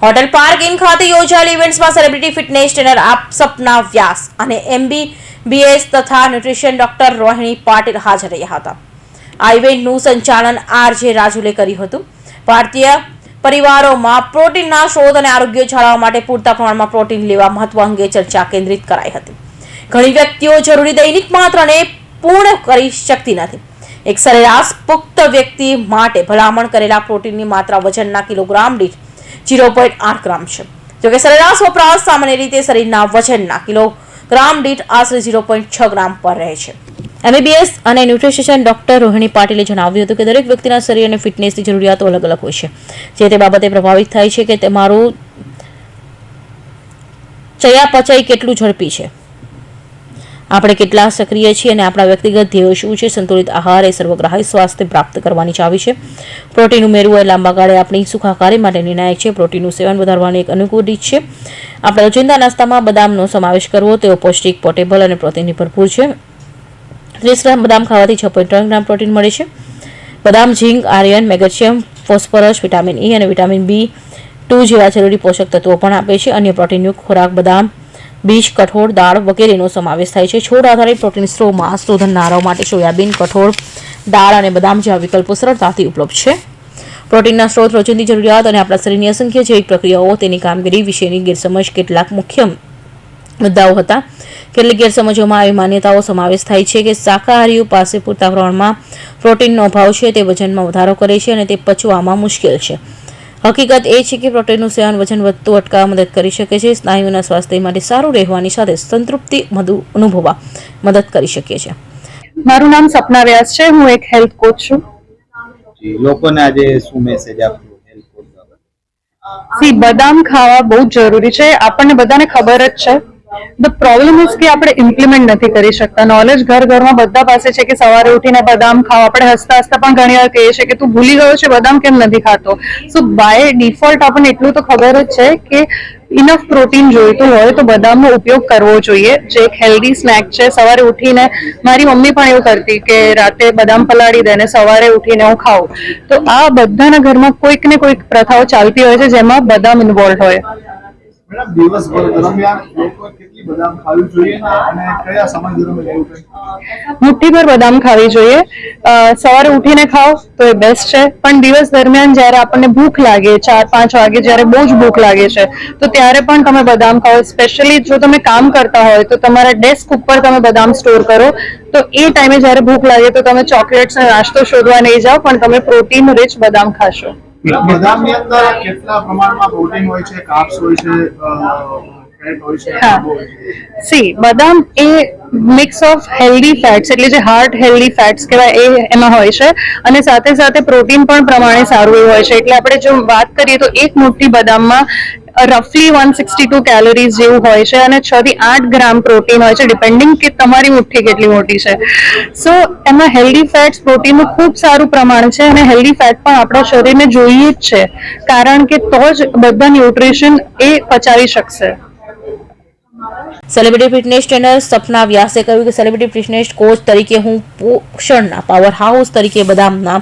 Hotel park in ખાતે યોજાયેલી ઇવેન્ટ્સમાં celebrity fitness trainer સપના વ્યાસ અને MBBS તથા ન્યુટ્રિશન ડોક્ટર રોહિણી પાટીલ હાજર રહ્યા હતા. આ ઇવેન્ટનું સંચાલન RJ રાજુલે કર્યું હતું. ભારતીય પરિવારોમાં પ્રોટીનના સ્ત્રોત અને આરોગ્ય જાળવવા માટે પૂરતા પ્રમાણમાં પ્રોટીન લેવા મહત્વ અંગે ચર્ચા કેન્દ્રિત કરાઈ હતી. ઘણી વ્યક્તિઓ જરૂરી દૈનિક માત્રાને પૂર્ણ કરી શકતી નથી. એક સરેરાશ પુખ્ત વ્યક્તિ માટે ભલામણ કરેલા પ્રોટીનની માત્રા વજનના કિલોગ્રામ દીઠ 0.8 ગ્રામ છે. જોકે સરેરાશ વપરાશ સામાન્ય રીતે શરીરના વજનના કિલોગ્રામ દીઠ આશરે 0.6 ગ્રામ પર રહે છે. MBBS અને ન્યુટ્રિશિયન ડોક્ટર રોહિણી પાટીલે જણાવ્યું હતું કે દરેક વ્યક્તિના શરીર અને ફિટનેસની જરૂરિયાતો અલગ અલગ હોય છે, જે તે બાબતે પ્રભાવિત થાય છે કે તમારું ચયાપચય કેટલું ઝડપી છે, આપણે કેટલા સક્રિય છીએ અને આપણા વ્યક્તિગત ધ્યેયો શું છે. સંતુલિત આહાર એ સર્વગ્રાહી સ્વાસ્થ્ય પ્રાપ્ત કરવાની ચાવી છે. પ્રોટીન ઉમેરવું એ લાંબા ગાળે આપણી સુખાકારી માટે નિર્ણાયક છે. પ્રોટીનનું સેવન વધારવાની એક અનુકૂળ રીત છે. આપણા રોજિંદા નાસ્તામાં બદામનો સમાવેશ કરવો. તેઓ પૌષ્ટિક, પોર્ટેબલ અને પ્રોટીનથી ભરપૂર છે. 30 ગ્રામ બદામ ખાવાથી 6.3 ગ્રામ પ્રોટીન મળે છે. બદામ zinc, iron, magnesium, phosphorus, vitamin E અને વિટામિન B2 જેવા જરૂરી પોષક તત્વો પણ આપે છે. અન્ય પ્રોટીનયુક્ત ખોરાક બદામ, બીજ, કઠોળ, દાળ વગેરેનો સમાવેશ થાય છે. છોડ આધારિત પ્રોટીન સ્ત્રોતમાં શોધનારાઓ માટે સોયાબીન, કઠોળ, દાળ અને બદામ જેવા વિકલ્પો સરળતાથી ઉપલબ્ધ છે. પ્રોટીનના સ્ત્રોત, રોજિંદી જરૂરિયાત અને આપણા શરીરની અસંખ્ય જૈવિક પ્રક્રિયાઓ તેની કામગીરી વિશેની ગેરસમજ. કેટલાક મુખ્ય મુદ્દાઓ હતા. કેટલીક ગેરસમજોમાં આવી માન્યતાઓ સમાવેશ થાય છે કે શાકાહારીઓ પાસે પૂરતા પ્રમાણમાં પ્રોટીનનો અભાવ છે, તે વજનમાં વધારો કરે છે અને તે પચવામાં મુશ્કેલ છે. હકીકત એ છે કે પ્રોટીનનું સેવન વજન વધતું અટકાવવા મદદ કરી શકે છે. સ્નાયુના સ્વાસ્થ્ય માટે સારું રહેવાની સાથે સંતૃપ્તિ અનુભવવા મદદ કરી શકે છે. મારું નામ સપના વ્યાસ છે. હું એક હેલ્થ કોચ છું. લોકોને આજે શું મેસેજ આપવો હેલ્થ કોચ બાબતે? બદામ ખાવા બહુ જરૂરી છે. આપણને બધાને ખબર જ છે. ધ પ્રોબ્લેમ ઇઝ કે આપણે ઇમ્પ્લિમેન્ટ નથી કરી શકતા. નોલેજ ઘરમાં બધા પાસે છે કે સવારે ઉઠીને બદામ ખાઓ. આપણે હસતા હસતા પણ ઘણી વાર કહીએ છીએ કે તું ભૂલી ગયો છે બદામ કેમ નથી ખાતો. સો બાય ડિફોલ્ટ આપણને એટલું તો ખબર જ છે કે ઇનફ પ્રોટીન જોઈતું હોય તો બદામનો ઉપયોગ કરવો જોઈએ, જે એક હેલ્ધી સ્નેક છે. સવારે ઉઠીને મારી મમ્મી પણ એવું કરતી કે રાતે બદામ પલાળી દે ને સવારે ઉઠીને હું ખાઉં. તો આ બધાના ઘરમાં કોઈક ને કોઈક પ્રથાઓ ચાલતી હોય છે જેમાં બદામ ઇન્વોલ્વ હોય. મેડમ, દિવસભર દરમિયાન લોકો કેટલી બદામ ખાવી જોઈએ અને કયા સમય દરમિયાન? મુઠ્ઠીભર બદામ ખાવી જોઈએ. સવારે ઉઠીને ખાઓ તો એ બેસ્ટ છે. પણ દિવસ દરમિયાન જ્યારે આપણને ભૂખ લાગે, 4-5 વાગે જ્યારે બહુ જ ભૂખ લાગે છે, તો ત્યારે પણ તમે બદામ ખાઓ. સ્પેશિયલી જો તમે કામ કરતા હોય તો તમારા ડેસ્ક ઉપર તમે બદામ સ્ટોર કરો. તો એ ટાઈમે જ્યારે ભૂખ લાગે તો તમે ચોકલેટ્સ અને નાસ્તો શોધવા નહીં જાઓ, પણ તમે પ્રોટીન રિચ બદામ ખાશો. બદામની અંદર કેટલા પ્રમાણમાં પ્રોટીન હોય છે, કાર્બ્સ હોય છે, ફેટ હોય છે? બદામ એ મિક્સ ઓફ હેલ્ધી ફેટ્સ, એટલે જે હાર્ટ હેલ્ધી ફેટ્સ કહેવાય એ એમાં હોય છે, અને સાથે સાથે પ્રોટીન પણ પ્રમાણે સારું એવું હોય છે. એટલે આપણે જો વાત કરીએ તો એક મુઠ્ઠી બદામમાં રફલી 162 કેલોરીઝ જેવું હોય છે અને 6 થી 8 ગ્રામ પ્રોટીન હોય છે, ડિપેન્ડિંગ કે તમારી મુઠ્ઠી કેટલી મોટી છે. સો એમાં હેલ્ધી ફેટ્સ, પ્રોટીનનું ખૂબ સારું પ્રમાણ છે અને હેલ્ધી ફેટ પણ આપણા શરીરને જોઈએ જ છે, કારણ કે તો જ બધા ન્યુટ્રિશન એ પચાવી શકશે. સેલિબ્રિટી ફિટનેસ ટ્રેનર સપના વ્યાસે કહ્યું કે સેલિબ્રિટી ફિટનેસ કોચ તરીકે હું પોષણના પાવર હાઉસ તરીકે બદામના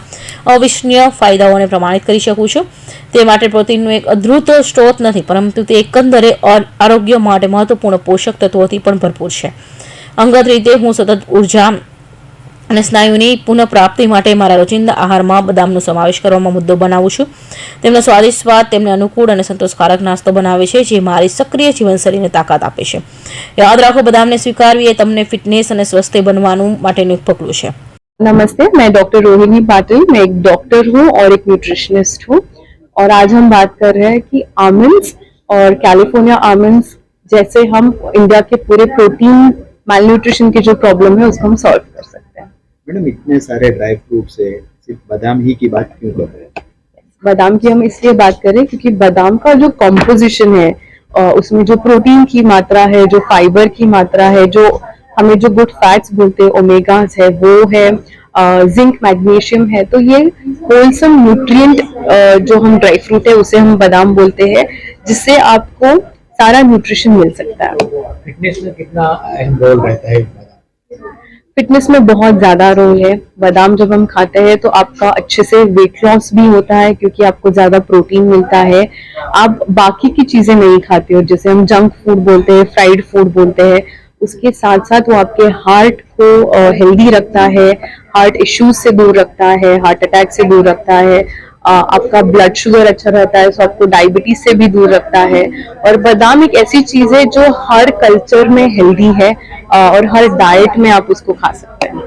અવિશ્વસનીય ફાયદાઓને પ્રમાણિત કરી શકું છું. તે માટે પ્રોટીનનું એક અદ્ભુત સ્ત્રોત નથી, પરંતુ તે એકંદરે આરોગ્ય માટે મહત્વપૂર્ણ પોષક તત્વોથી પણ ભરપૂર છે. અંગત રીતે હું સતત ઉર્જા અને સ્નાયુની પુનઃપ્રાપ્તિ માટે મારા રોજિંદા આહારમાં બદામનો સમાવેશ કરવામાં મુદ્દો બનાવું છું. તેમનો સ્વાદિષ્ટ સ્વાદ તેમને અનુકૂળ અને સંતોષકારક નાસ્તો બનાવે છે, જે મારી સક્રિય જીવનશૈલીને તાકાત આપે છે. યાદ રાખો, બદામને સ્વીકારવી એ તમને ફિટનેસ અને સ્વસ્થ बनवाનું માટેનું એક પગલું છે. नमस्ते, मैं डॉक्टर रोहिणी पाटिल, मैं एक डॉक्टर हूँ और एक न्यूट्रिशनिस्ट हूँ, और आज हम बात कर रहे हैं कि आमंड्स और कैलिफोर्निया आमंड्स जैसे हम इंडिया के पूरे प्रोटीन मालन्यूट्रिशन की जो प्रॉब्लम है उसको हम सॉल्व कर सकते हैं. मैडम, इतने सारे ड्राई फ्रूट्स है, सिर्फ बादाम ही की बात क्यों कर रहे हैं? बादाम की हम इसलिए बात करें क्योंकि बादाम का जो कॉम्पोजिशन है उसमें जो प्रोटीन की मात्रा है, जो फाइबर की मात्रा है, जो हमें जो गुड फैट्स बोलते हैं, ओमेगास है, वो है, जिंक, मैग्नीशियम है. तो ये होलसम न्यूट्रिएंट जो हम ड्राई फ्रूट है उसे हम बादाम बोलते हैं, जिससे आपको सारा न्यूट्रिशन मिल सकता है. फिटनेस में कितना अहम रोल रहता है बादाम? फिटनेस में बहुत ज्यादा रोल है। बादाम जब हम खाते हैं तो आपका अच्छे से वेट लॉस भी होता है क्योंकि आपको ज्यादा प्रोटीन मिलता है। आप बाकी की चीजें नहीं खाते हो, जैसे हम जंक फूड बोलते हैं, फ्राइड फूड बोलते हैं, उसके साथ साथ वो आपके हार्ट को हेल्दी रखता है, हार्ट इश्यूज से दूर रखता है, हार्ट अटैक से दूर रखता है, आपका ब्लड शुगर अच्छा रहता है, सो आपको डायबिटीज से भी दूर रखता है। और बादाम एक ऐसी चीज है जो हर कल्चर में हेल्दी है और हर डाइट में आप उसको खा सकते हैं।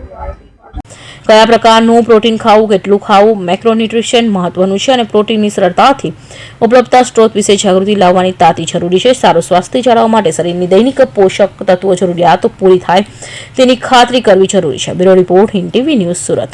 કયા પ્રકારનું પ્રોટીન ખાવું, કેટલું ખાવું, મેક્રોન્યુટ્રિશન મહત્વનું છે અને પ્રોટીનની સરળતાથી ઉપલબ્ધતા સ્ત્રોત વિશે જાગૃતિ લાવવાની તાતી જરૂરી છે. સારું સ્વાસ્થ્ય જાળવવા માટે શરીરની દૈનિક પોષક તત્વો જરૂરિયાતો પૂરી થાય તેની ખાતરી કરવી જરૂરી છે. Bureau report, Hind TV news, Surat.